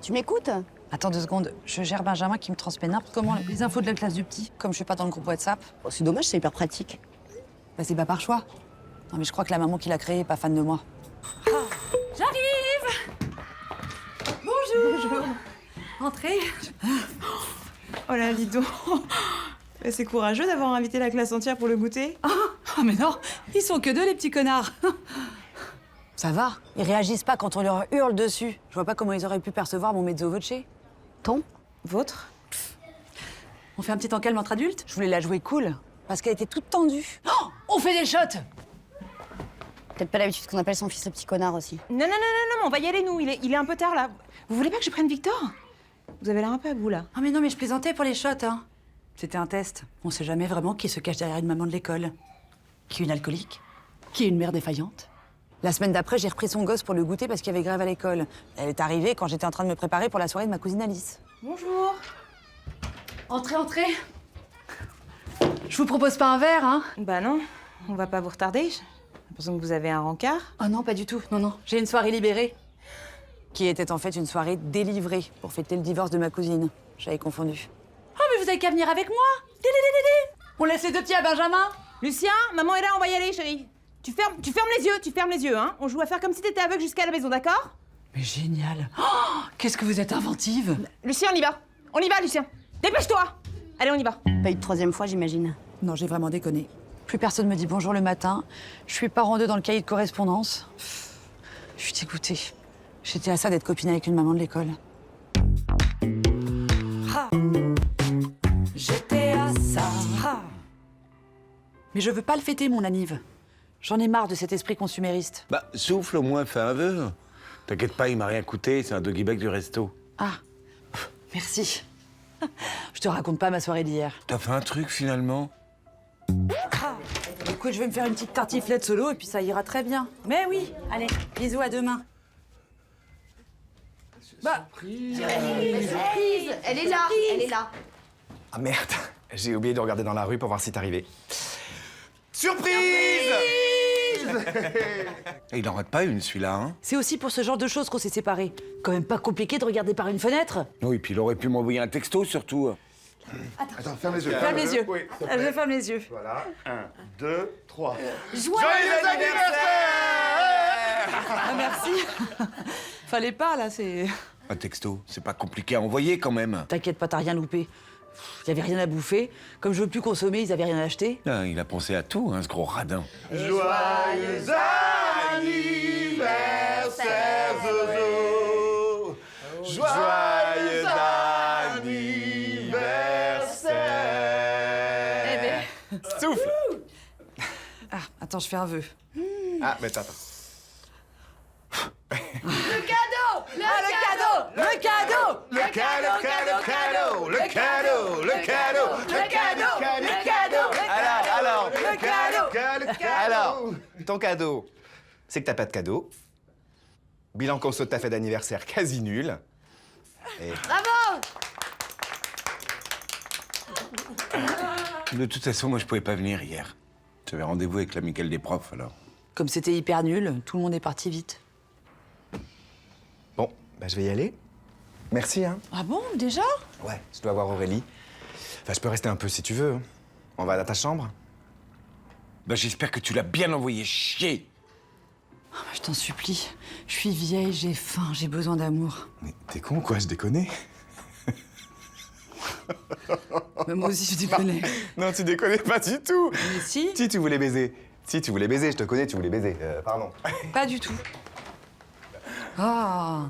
Tu m'écoutes? Attends 2 secondes, je gère Benjamin qui me transmet n'importe comment les infos de la classe du petit, comme je suis pas dans le groupe WhatsApp. Oh, c'est dommage, c'est hyper pratique. Bah c'est pas par choix. Non mais je crois que la maman qui l'a créé est pas fan de moi. J'arrive! Bonjour! Entrez. Oh là, dis donc. C'est courageux d'avoir invité la classe entière pour le goûter. Ah mais non, ils sont que 2 les petits connards. Ça va, ils réagissent pas quand on leur hurle dessus. Je vois pas comment ils auraient pu percevoir mon mezzo voce. Ton? Vôtre? On fait un petit encalme entre adultes. Je voulais la jouer cool, parce qu'elle était toute tendue. Oh, on fait des shots. Peut-être pas l'habitude qu'on appelle son fils le petit connard aussi. Non, on va y aller, nous. Il est un peu tard, là. Vous voulez pas que je prenne Victor? Vous avez l'air un peu à bout, là. Ah mais non, mais je plaisantais pour les shots, hein. C'était un test. On sait jamais vraiment qui se cache derrière une maman de l'école. Qui est une alcoolique. Qui est une mère défaillante. La semaine d'après, j'ai repris son gosse pour le goûter parce qu'il y avait grève à l'école. Elle est arrivée quand j'étais en train de me préparer pour la soirée de ma cousine Alice. Bonjour. Entrez, entrez. Je vous propose pas un verre, hein? Bah non, on va pas vous retarder. J'ai l'impression que vous avez un rencard. Oh non, pas du tout. Non, non. J'ai une soirée libérée. Qui était en fait une soirée délivrée pour fêter le divorce de ma cousine. J'avais confondu. Oh, mais vous avez qu'à venir avec moi. On laisse les 2 petits à Benjamin. Lucien, maman est là, on va y aller, chérie. Tu fermes les yeux, hein. On joue à faire comme si t'étais aveugle jusqu'à la maison, d'accord? Mais génial. Oh, qu'est-ce que vous êtes inventive. Lucien, on y va. On y va, Lucien. Dépêche-toi. Allez, on y va. Pas eu de 3e fois, j'imagine. Non, j'ai vraiment déconné. Plus personne me dit bonjour le matin. Je suis parent 2 dans le cahier de correspondance. Je suis dégoûtée. J'étais à ça d'être copine avec une maman de l'école. J'étais à ça. Mais je veux pas le fêter, mon anniv. J'en ai marre de cet esprit consumériste. Bah, souffle au moins, fais un vœu. T'inquiète pas, il m'a rien coûté, c'est un doggy bag du resto. Ah, merci. Je te raconte pas ma soirée d'hier. T'as fait un truc finalement? Écoute, je vais me faire une petite tartiflette solo et puis ça ira très bien. Mais oui, allez, bisous, à demain. Bah, Elle est là, elle est là. Ah merde, j'ai oublié de regarder dans la rue pour voir si t'arrivais. Surprise! Il en rate pas une, celui-là, hein? c'est aussi pour ce genre de choses qu'on s'est séparés. Quand même pas compliqué de regarder par une fenêtre. Oui, puis il aurait pu m'envoyer un texto, surtout. Attends, ferme les yeux. Ferme les yeux. Oui, s'il te Je plaît. ferme les yeux. Voilà. 1, 2, 3. Joyeux anniversaire! Ah, merci. Fallait pas, là, c'est... Un texto, c'est pas compliqué à envoyer, quand même. T'inquiète pas, t'as rien loupé. Il y avait rien à bouffer. Comme je veux plus consommer, ils avaient rien à acheter. Ah, il a pensé à tout, hein, ce gros radin. Joyeux anniversaire, Zozo. Joyeux anniversaire. Souffle! Ah, attends, je fais un vœu. Ah, mais attends. Le cadeau! Le cadeau! Le cadeau, le cadeau, le cadeau, le cadeau, le cadeau. Alors, Le cadeau, le cadeau. Alors, ton cadeau, c'est que t'as pas de cadeau. Bilan conso de ta fête d'anniversaire quasi nul. Et De toute façon, moi, je pouvais pas venir hier. J'avais rendez-vous avec l'amicale des profs, alors. Comme c'était hyper nul, tout le monde est parti vite. bon, bah je vais y aller. Merci, hein. Ah bon, déjà? Ouais, je dois voir Aurélie. Enfin, je peux rester un peu si tu veux. On va dans ta chambre. Bah, j'espère que tu l'as bien envoyé chier. Oh, je t'en supplie. Je suis vieille, j'ai faim, j'ai besoin d'amour. Mais t'es con, quoi, je déconnais. Mais moi aussi, je déconnais. Non, tu déconnais pas du tout. Mais si, Si tu voulais baiser. Si tu voulais baiser, je te connais, tu voulais baiser. Pardon. pas du tout. Ah,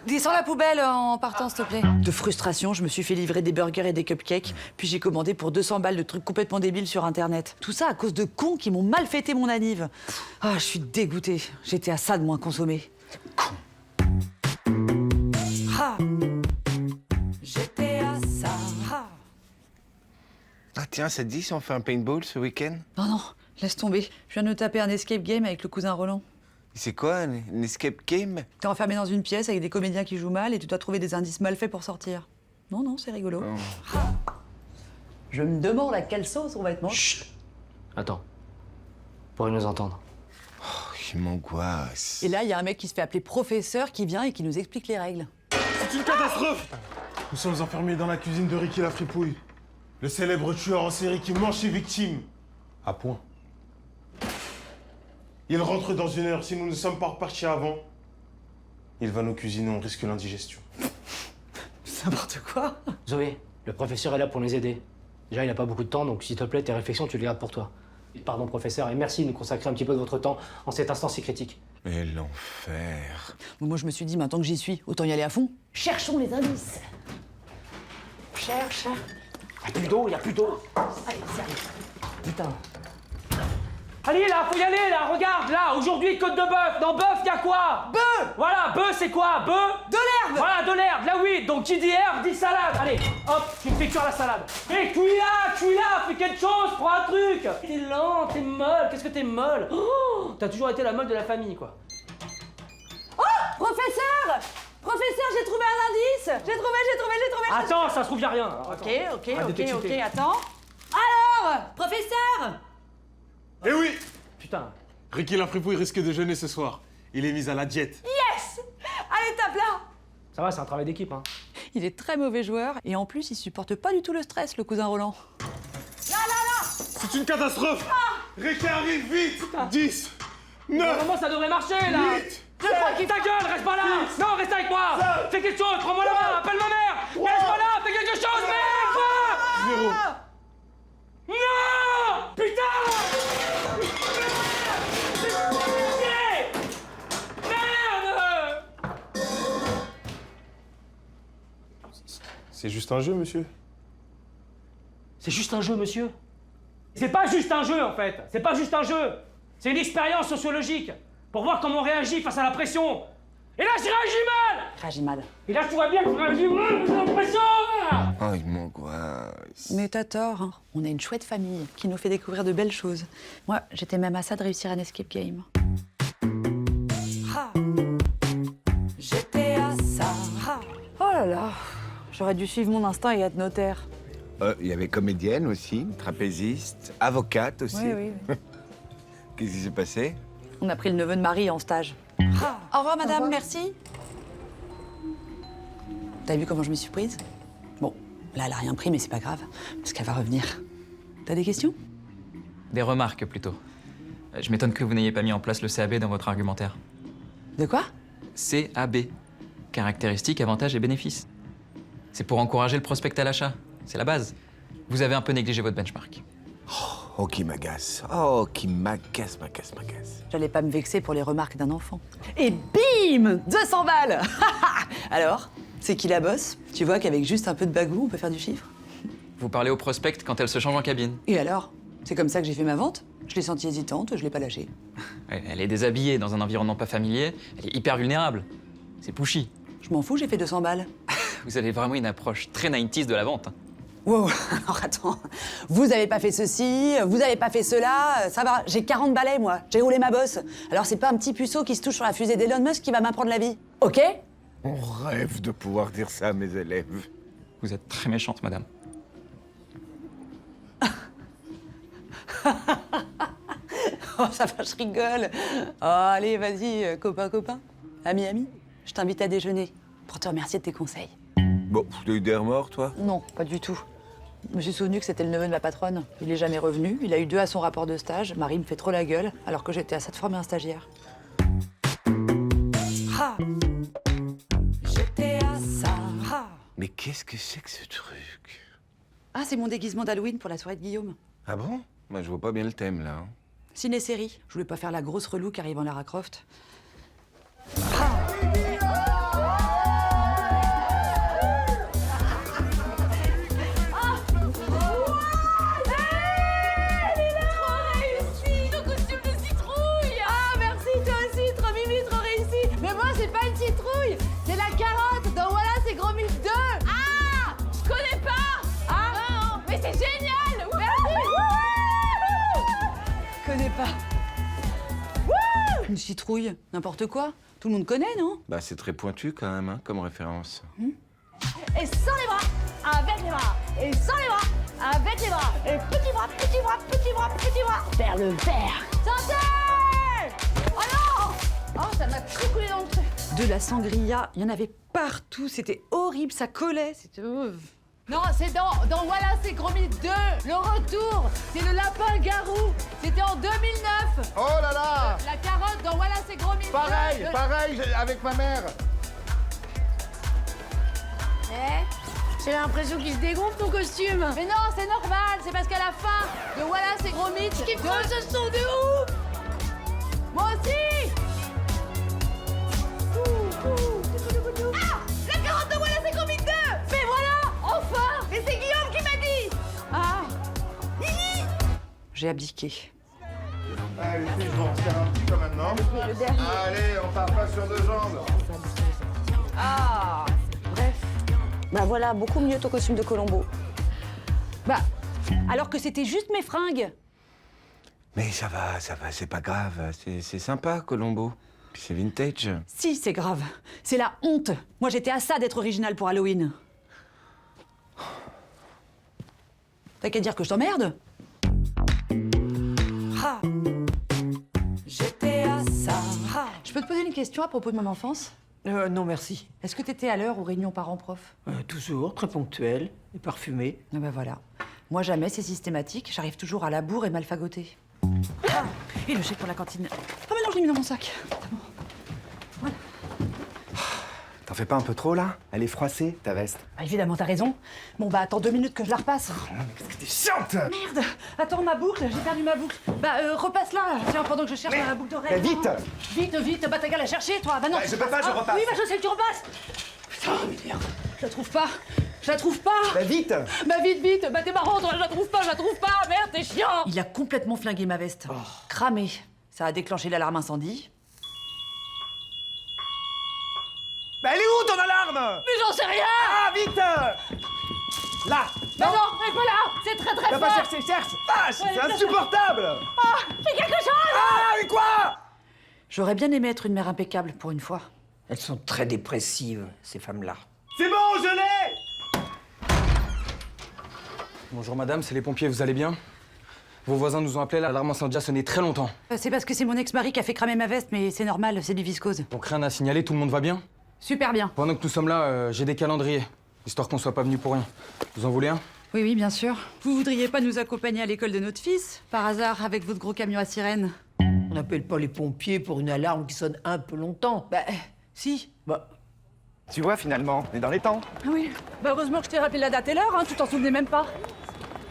descends la poubelle en partant, s'il te plaît. De frustration, je me suis fait livrer des burgers et des cupcakes, puis j'ai commandé pour 200 balles de trucs complètement débiles sur Internet. Tout ça à cause de cons qui m'ont mal fêté mon anniv. Ah, je suis dégoûtée. J'étais à ça de moins consommer. Ah. J'étais à ça. Ah. Ah, tiens, ça te dit si on fait un paintball ce week-end? Non, non, laisse tomber. Je viens de me taper un escape game avec le cousin Roland. C'est quoi, un escape game? T'es enfermé dans une pièce avec des comédiens qui jouent mal et tu dois trouver des indices mal faits pour sortir. Non, non, c'est rigolo. Je me demande à quelle sauce on va être mangé. Chut. Attends. Pourrait nous entendre. Il m'angoisse. Et là, il y a un mec qui se fait appeler professeur qui vient et qui nous explique les règles. C'est une catastrophe! Nous sommes enfermés dans la cuisine de Ricky la Fripouille. Le célèbre tueur en série qui mange ses victimes. À point. Il rentre dans 1 heure. Si nous ne sommes pas repartis avant, il va nous cuisiner, on risque l'indigestion. N'importe quoi. Zoé, le professeur est là pour nous aider. Déjà, il n'a pas beaucoup de temps, donc s'il te plaît, tes réflexions, tu les gardes pour toi. Pardon, professeur, et merci de nous consacrer un petit peu de votre temps en cet instant si critique. Mais l'enfer. Bon, moi, je me suis dit, maintenant que j'y suis, autant y aller à fond. Cherchons les indices. Cherche. Y'a plus d'eau, y'a plus d'eau. Allez, sérieux. Putain. Allez, là, faut y aller, là, regarde, là, aujourd'hui, côte de bœuf. Dans bœuf, y'a quoi? Bœuf. Voilà, bœuf, c'est quoi? Bœuf? De l'herbe. Voilà, de l'herbe, là, oui. Donc, qui dit herbe, dit salade. Allez, hop, tu me fais cuire la salade. Hé, cuis-la, fais quelque chose, prends un truc. T'es lent, t'es molle, qu'est-ce que t'es molle? Oh, t'as toujours été la molle de la famille, quoi. Professeur, j'ai trouvé un indice. J'ai trouvé. Attends, ça se trouve, y'a rien. Alors, attends. Ok, Arrête de t'exciter. attends. Alors, professeur. Eh oui! Putain. Ricky la Fripouille risque de jeûner ce soir. Il est mis à la diète. Yes. Allez, tape là. Ça va, c'est un travail d'équipe, hein. Il est très mauvais joueur et en plus, il supporte pas du tout le stress, le cousin Roland. C'est une catastrophe! Ricky arrive vite! 10, 9, Normalement, ça devrait marcher, là. 8, Je crois qu'il ta gueule, reste pas là. Non, reste avec moi. Fais quelque chose, prends-moi la main, appelle ma mère. Reste pas là, fais quelque chose, merde. 0. Non. Putain. Merde. C'est juste un jeu, monsieur. C'est juste un jeu, monsieur. C'est pas juste un jeu, en fait. C'est pas juste un jeu. C'est une expérience sociologique pour voir comment on réagit face à la pression. Et là, j'ai réagi mal. Réagis mal. Et là, tu vois bien que je réagis mal, j'ai l'impression. Oh, il m'angoisse. Mais t'as tort, hein. On a une chouette famille qui nous fait découvrir de belles choses. Moi, j'étais même à ça de réussir un escape game. J'étais à ça. Oh là là, j'aurais dû suivre mon instinct et être notaire. Il y avait comédienne aussi, trapéziste, avocate aussi. Oui. Qu'est-ce qui s'est passé? On a pris le neveu de Marie en stage. Au revoir, madame, merci. T'as vu comment je m'y suis prise? Bon, là, elle a rien pris, mais c'est pas grave, parce qu'elle va revenir. T'as des questions? Des remarques, plutôt. Je m'étonne que vous n'ayez pas mis en place le CAB dans votre argumentaire. De quoi? CAB. Caractéristiques, avantages et bénéfices. C'est pour encourager le prospect à l'achat. C'est la base. Vous avez un peu négligé votre benchmark. Oh, qui m'agace. Oh, qui m'agace. J'allais pas me vexer pour les remarques d'un enfant. Et bim 200 balles. Alors, c'est qui la bosse? Tu vois qu'avec juste un peu de bagou, on peut faire du chiffre? Vous parlez au prospect quand elle se change en cabine. Et alors? C'est comme ça que j'ai fait ma vente? Je l'ai sentie hésitante, je l'ai pas lâchée. Elle est déshabillée dans un environnement pas familier. Elle est hyper vulnérable. C'est pushy. Je m'en fous, j'ai fait 200 balles. Vous avez vraiment une approche très 90s de la vente. Wow, alors attends, vous avez pas fait ceci, vous avez pas fait cela, ça va, j'ai 40 balais moi, j'ai roulé ma bosse. Alors c'est pas un petit puceau qui se touche sur la fusée d'Elon Musk qui va m'apprendre la vie, ok? On rêve de pouvoir dire ça à mes élèves. Vous êtes très méchante, madame. Oh ça va, je rigole. Oh allez, vas-y, copain, ami, je t'invite à déjeuner pour te remercier de tes conseils. Bon, t'as eu des remords, toi? Non, pas du tout. Je me suis souvenu que c'était le neveu de ma patronne. Il est jamais revenu, il a eu 2 à son rapport de stage. Marie me fait trop la gueule, alors que j'étais à ça de former un stagiaire. J'étais à ça. Mais qu'est-ce que c'est que ce truc? Ah, c'est mon déguisement d'Halloween pour la soirée de Guillaume. Ah bon? Moi, je vois pas bien le thème, là. hein. Ciné-série. Je voulais pas faire la grosse relou qui arrive en Lara Croft. C'est la carotte dans Voilà, c'est Gros Mythe 2. Ah, je connais pas. Ah, non, mais c'est génial. Je connais pas. Une citrouille, n'importe quoi. Tout le monde connaît, non? Bah, c'est très pointu, quand même, hein, comme référence. Et sans les bras, avec les bras. Et sans les bras, avec les bras. Et petit bras, petit bras, petit bras, petit bras. Vers le vert. Santé. Oh non. Oh, ça m'a tout coulé dans le truc. De la sangria, il y en avait partout, c'était horrible, ça collait, c'était... Non, c'est dans Voilà, c'est gros mythe 2, le retour. C'est le lapin-garou. C'était en 2009. Oh là là! La carotte dans Voilà, c'est gros mythe 2. Pareil, avec ma mère. J'ai l'impression qu'il se dégonfle ton costume. Mais non, c'est normal, c'est parce qu'à la fin de Voilà, c'est gros mythe. Ce qu'ils font, ce sont de ouf. Moi aussi. Ah, la carotte de Voilà, c'est gros mythe 2. Mais voilà, enfin. Et c'est Guillaume qui m'a dit. Ah. J'ai abdiqué. Allez, les filles, je vous resserre un petit peu maintenant. Allez, on part pas sur 2 jambes. Ah, bref. Bah voilà, beaucoup mieux ton costume de Colombo. Bah, alors que c'était juste mes fringues. Mais ça va, c'est pas grave. C'est sympa, Colombo. C'est vintage. Si, c'est grave. C'est la honte. Moi, j'étais à ça d'être originale pour Halloween. T'as qu'à dire que je t'emmerde. Ah. J'étais à ça. Ah. Je peux te poser une question à propos de mon enfance? Non, merci. Est-ce que t'étais à l'heure aux réunions parents-prof? Toujours, très ponctuel et parfumé. Ah ben voilà. Moi, jamais, c'est systématique. J'arrive toujours à la bourre et mal fagoter. Ah, et le chèque pour la cantine. Ah, mais non, je l'ai mis dans mon sac. C'est bon. Voilà. T'en fais pas un peu trop, là? Elle est froissée, ta veste. Bah, évidemment, t'as raison. Bon, bah, attends 2 minutes que je la repasse. Qu'est-ce que t'es chiante! Merde! Attends, ma boucle, j'ai perdu ma boucle. Bah, repasse-la, tiens, pendant que je cherche ma boucle d'oreille. Mais vite! Vite, bah, t'as qu'à la chercher, toi. Bah non. Je peux pas, je repasse. Oui, bah, je sais que tu repasses. Putain, merde. Je la trouve pas. Bah vite! Bah, vite. Bah, t'es marrant, toi, je la trouve pas. Merde, t'es chiant. Il a complètement flingué ma veste. Cramé. Ça a déclenché l'alarme incendie. Bah elle est où, ton alarme? Mais j'en sais rien. Ah, vite! Là! Mais non, mais pas là. C'est très T'as pas fort. cherché, cherche! Vache, c'est insupportable! Fais quelque chose. Ah, mais quoi? J'aurais bien aimé être une mère impeccable pour une fois. Elles sont très dépressives, ces femmes-là. C'est bon, je l'ai! Bonjour madame, c'est les pompiers, vous allez bien? Vos voisins nous ont appelé, l'alarme incendie a sonné très longtemps. C'est parce que c'est mon ex-mari qui a fait cramer ma veste, mais c'est normal, c'est du viscose. Donc rien à signaler, tout le monde va bien? Super bien. Pendant que nous sommes là, j'ai des calendriers, histoire qu'on soit pas venus pour rien. Vous en voulez un? Oui, bien sûr. Vous voudriez pas nous accompagner à l'école de notre fils, par hasard, avec votre gros camion à sirène? On n'appelle pas les pompiers pour une alarme qui sonne un peu longtemps. Bah, si. Bah, Tu vois, finalement, on est dans les temps. Ah oui. Bah, heureusement que je t'ai rappelé la date et l'heure, hein, tu t'en souvenais même pas.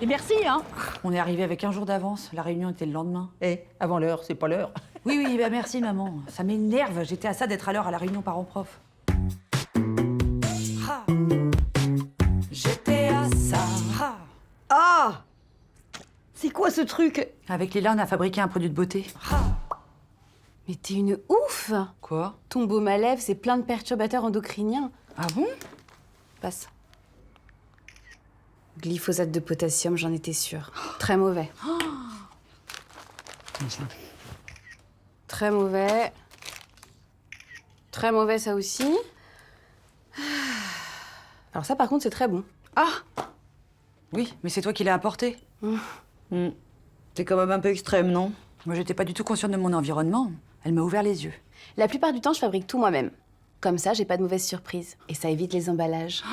Et merci, hein. On est arrivé avec 1 jour d'avance, la réunion était le lendemain. avant l'heure, c'est pas l'heure. Oui, bah merci, maman. Ça m'énerve, j'étais à ça d'être à l'heure à la réunion parents-prof. Ah. J'étais à ça. Ah. Ah! C'est quoi ce truc? Avec Lila, on a fabriqué un produit de beauté. Mais t'es une ouf! Quoi? Ton baume à lèvres, c'est plein de perturbateurs endocriniens. Ah bon? Passe. Glyphosate de potassium, j'en étais sûre. Très mauvais. Très mauvais. Très mauvais, ça aussi. Alors ça, par contre, c'est très bon. Ah! Oui, mais c'est toi qui l'as apporté. C'est quand même un peu extrême, non? Moi, j'étais pas du tout consciente de mon environnement. Elle m'a ouvert les yeux. La plupart du temps, je fabrique tout moi-même. Comme ça, j'ai pas de mauvaises surprises. Et ça évite les emballages.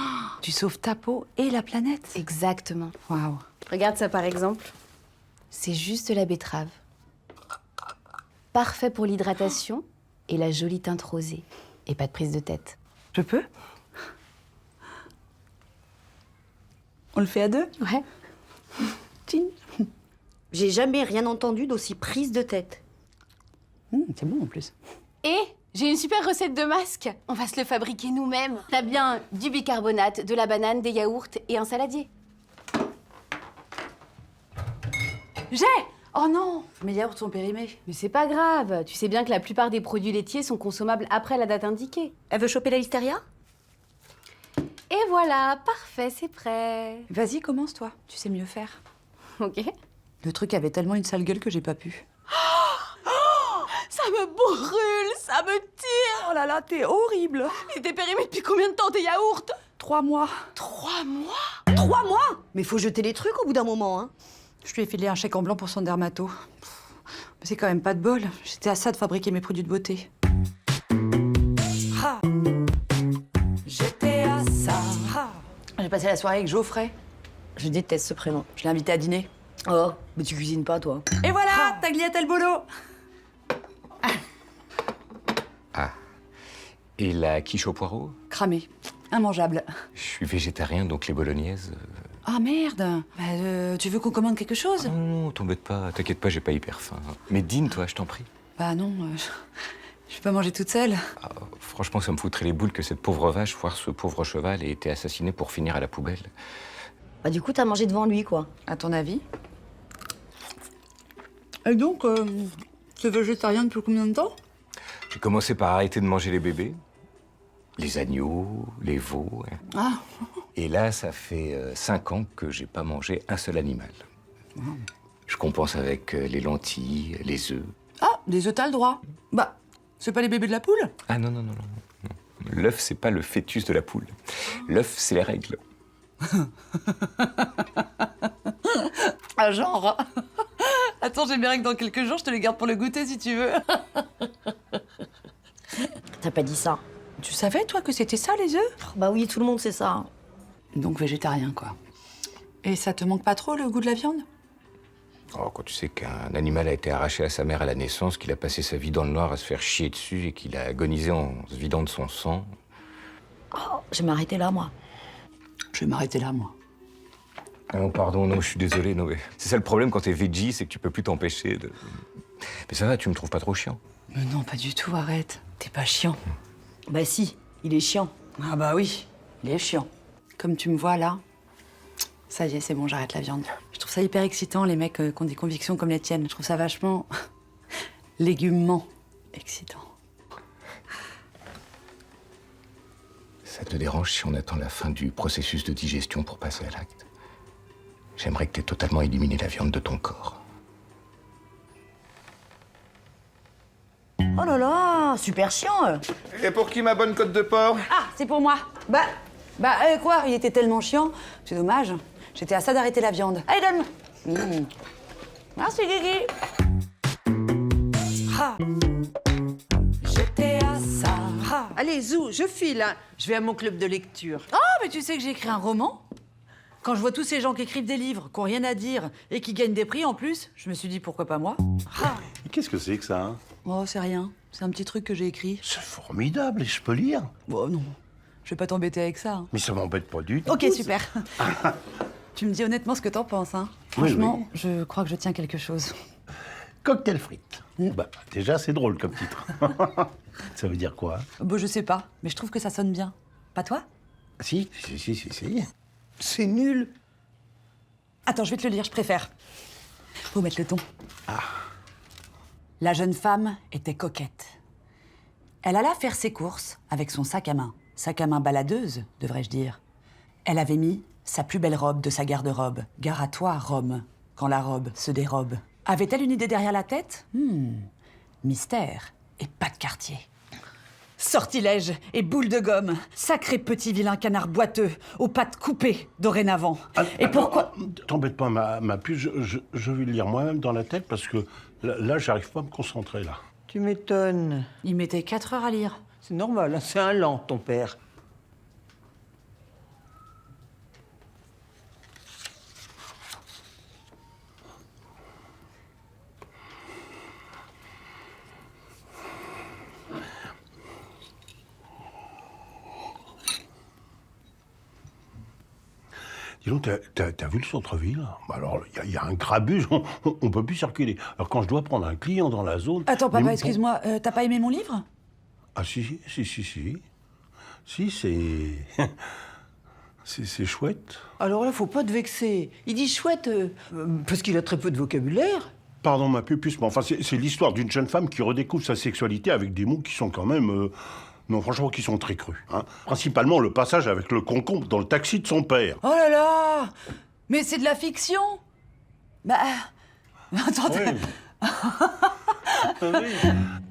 Tu sauves ta peau et la planète. Exactement. Waouh. Regarde ça, par exemple. C'est juste de la betterave. Parfait pour l'hydratation et la jolie teinte rosée. Et pas de prise de tête. Je peux? On le fait à 2? Ouais. Tine. J'ai jamais rien entendu d'aussi prise de tête. C'est bon en plus. Et j'ai une super recette de masque. On va se le fabriquer nous-mêmes. T'as bien du bicarbonate, de la banane, des yaourts et un saladier. J'ai! Oh non! Mes yaourts sont périmés. Mais c'est pas grave. Tu sais bien que la plupart des produits laitiers sont consommables après la date indiquée. Elle veut choper la listeria? Et voilà, parfait, c'est prêt. Vas-y, commence toi. Tu sais mieux faire. Ok. Le truc avait tellement une sale gueule que j'ai pas pu. Ça me brûle, ça me tire. Oh là là, t'es horrible! C'était périmé depuis combien de temps tes yaourts? 3 mois. 3 mois? 3 mois? Mais faut jeter les trucs au bout d'un moment, hein. Je lui ai filé un chèque en blanc pour son dermato. Mais c'est quand même pas de bol. J'étais à ça de fabriquer mes produits de beauté. J'étais à ça. J'ai passé la soirée avec Geoffrey. Je déteste ce prénom. Je l'ai invité à dîner. Oh, mais tu cuisines pas, toi. Et voilà, tagliatelle bolo. Ah. Et la quiche au poireau? Cramé, immangeable. Je suis végétarien, donc les bolognaises... Ah merde. Tu veux qu'on commande quelque chose? Non, t'embête pas, t'inquiète pas, j'ai pas hyper faim. Mais dîne, toi, je t'en prie. Bah non, je vais pas manger toute seule. Ah, franchement, ça me foutrait les boules que cette pauvre vache foire ce pauvre cheval ait été assassiné pour finir à la poubelle. Bah, du coup, t'as mangé devant lui, quoi. À ton avis? Et donc, t'es végétarien depuis combien de temps? J'ai commencé par arrêter de manger les bébés, les agneaux, les veaux. Hein. Ah. Et là, ça fait 5 ans que j'ai pas mangé un seul animal. Je compense avec les lentilles, les œufs. Ah, des œufs, t'as le droit. Bah, c'est pas les bébés de la poule? Ah non, non, non, non. L'œuf, c'est pas le fœtus de la poule. L'œuf, c'est les règles. Ah, genre. Attends, j'ai mes règles dans quelques jours, je te les garde pour le goûter si tu veux. T'as pas dit ça. Tu savais, toi, que c'était ça, les œufs? Bah oui, tout le monde sait ça. Donc végétarien, quoi. Et ça te manque pas trop, le goût de la viande? Oh, quand tu sais qu'un animal a été arraché à sa mère à la naissance, qu'il a passé sa vie dans le noir à se faire chier dessus et qu'il a agonisé en se vidant de son sang. Oh, je vais m'arrêter là, moi. Je vais m'arrêter là, moi. Non, pardon, non, je suis désolé, non, mais c'est ça le problème quand t'es veggie, c'est que tu peux plus t'empêcher de... Mais ça va, tu me trouves pas trop chiant? Mais non, pas du tout, arrête. T'es pas chiant. Bah si, il est chiant. Ah bah oui, il est chiant. Comme tu me vois là, ça y est, c'est bon, j'arrête la viande. Je trouve ça hyper excitant, les mecs qui ont des convictions comme les tiennes. Je trouve ça vachement... légumement excitant. Ça te dérange si on attend la fin du processus de digestion pour passer à l'acte? J'aimerais que t'aies totalement éliminé la viande de ton corps. Oh là là, super chiant. Et pour qui ma bonne côte de porc? Ah, c'est pour moi. Quoi? Il était tellement chiant. C'est dommage. J'étais à ça d'arrêter la viande. Allez, donne-moi. Merci, Guigui. Ah. J'étais à ça. Ah. Allez, Zou, je file. Hein. Je vais à mon club de lecture. Oh, mais tu sais que j'ai écrit un roman? Quand je vois tous ces gens qui écrivent des livres, qui n'ont rien à dire et qui gagnent des prix en plus, je me suis dit pourquoi pas moi? Ah. Qu'est-ce que c'est que ça, hein? Oh, c'est rien. C'est un petit truc que j'ai écrit. C'est formidable, et je peux lire. Bon, non. Je vais pas t'embêter avec ça. Hein. Mais ça m'embête pas du tout. Ok, super. Tu me dis honnêtement ce que t'en penses, hein? Franchement, oui. je crois que je tiens quelque chose. Cocktail frites. Bah, déjà, c'est drôle comme titre. Ça veut dire quoi? Bah, je sais pas, mais je trouve que ça sonne bien. Pas toi? Si. C'est nul. Attends, je vais te le lire, je préfère. Faut mettre le ton. La jeune femme était coquette. Elle alla faire ses courses avec son sac à main baladeuse, devrais-je dire. Elle avait mis sa plus belle robe de sa garde-robe. Gare à toi, Rome, quand la robe se dérobe. Avait-elle une idée derrière la tête? Mystère et pas de quartier. Sortilège et boule de gomme. Sacré petit vilain canard boiteux, aux pattes coupées dorénavant. Et pourquoi... T'embête pas, ma puce, je vais le lire moi-même dans la tête parce que là j'arrive pas à me concentrer, là. Tu m'étonnes. Il mettait 4 heures à lire. C'est normal, hein, c'est un lent, ton père. Dis donc, t'as vu le centre-ville? Bah alors, il y a un grabuge, on peut plus circuler. Alors quand je dois prendre un client dans la zone... Attends, papa, mais excuse-moi, t'as pas aimé mon livre? Ah si. Si, c'est... c'est chouette. Alors là, faut pas te vexer. Il dit chouette parce qu'il a très peu de vocabulaire. Pardon, ma pupuce, mais enfin, c'est l'histoire d'une jeune femme qui redécouvre sa sexualité avec des mots qui sont quand même... Non, franchement, qui sont très crus. Hein. Principalement le passage avec le concombre dans le taxi de son père. Oh là là! Mais c'est de la fiction! Bah... Attends, Oui.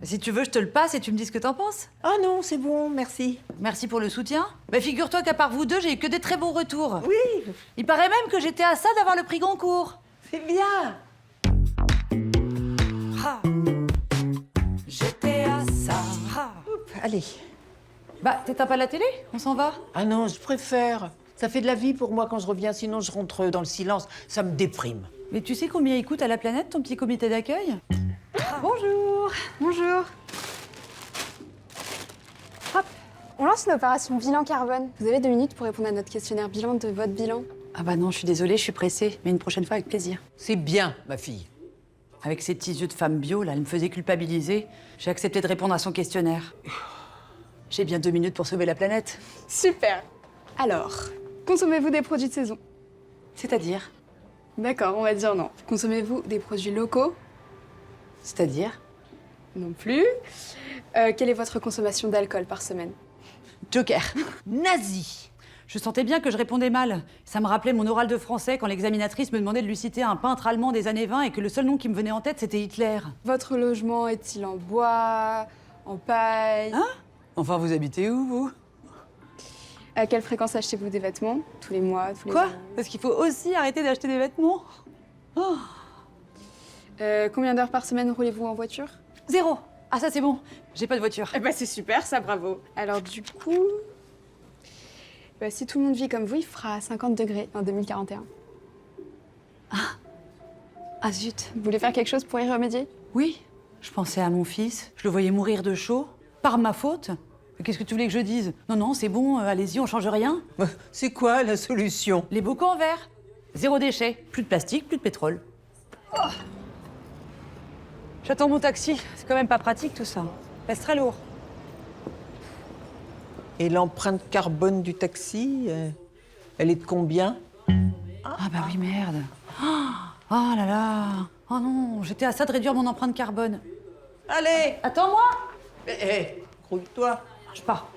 Si tu veux, je te le passe et tu me dis ce que t'en penses. Ah non, c'est bon, merci. Merci pour le soutien. Bah figure-toi qu'à part vous deux, j'ai eu que des très bons retours. Oui. Il paraît même que j'étais à ça d'avoir le prix Goncourt. C'est bien. Ah. J'étais à ça. Allez. Bah, t'éteins pas la télé? On s'en va? Ah non, je préfère. Ça fait de la vie pour moi quand je reviens, sinon je rentre dans le silence. Ça me déprime. Mais tu sais combien il coûte à la planète, ton petit comité d'accueil? Bonjour. Bonjour. Hop, on lance l'opération bilan carbone. Vous avez 2 minutes pour répondre à notre questionnaire bilan de votre bilan. Ah bah non, je suis désolée, je suis pressée. Mais une prochaine fois, avec plaisir. C'est bien, ma fille. Avec ses petits yeux de femme bio, là, elle me faisait culpabiliser. J'ai accepté de répondre à son questionnaire. J'ai bien 2 minutes pour sauver la planète. Super. Alors, consommez-vous des produits de saison? C'est-à-dire? D'accord, on va dire non. Consommez-vous des produits locaux? C'est-à-dire? Non plus. Quelle est votre consommation d'alcool par semaine? Joker. Nazi. Je sentais bien que je répondais mal. Ça me rappelait mon oral de français quand l'examinatrice me demandait de lui citer un peintre allemand des années 20 et que le seul nom qui me venait en tête, c'était Hitler. Votre logement est-il en bois, en paille? Hein? Enfin, vous habitez où, vous? À quelle fréquence achetez-vous des vêtements? Tous les mois, tous les Quoi? ans? Parce qu'il faut aussi arrêter d'acheter des vêtements. Oh. Combien d'heures par semaine roulez-vous en voiture? 0. Ah, ça, c'est bon. J'ai pas de voiture. Eh ben, c'est super, ça, bravo. Alors, du coup, si tout le monde vit comme vous, il fera 50 degrés en 2041. Ah, zut. Vous voulez faire quelque chose pour y remédier? Oui. Je pensais à mon fils. Je le voyais mourir de chaud. Par ma faute. Qu'est-ce que tu voulais que je dise? Non, non, c'est bon, allez-y, on change rien. C'est quoi la solution? Les bocaux en verre. 0 déchet. Plus de plastique, plus de pétrole. Oh. J'attends mon taxi. C'est quand même pas pratique, tout ça. C'est très lourd. Et l'empreinte carbone du taxi, elle est de combien? Ah bah oui, merde. Oh là là. Oh non, j'étais à ça de réduire mon empreinte carbone. Allez! Attends-moi. Hé, grouille-toi. Je pars.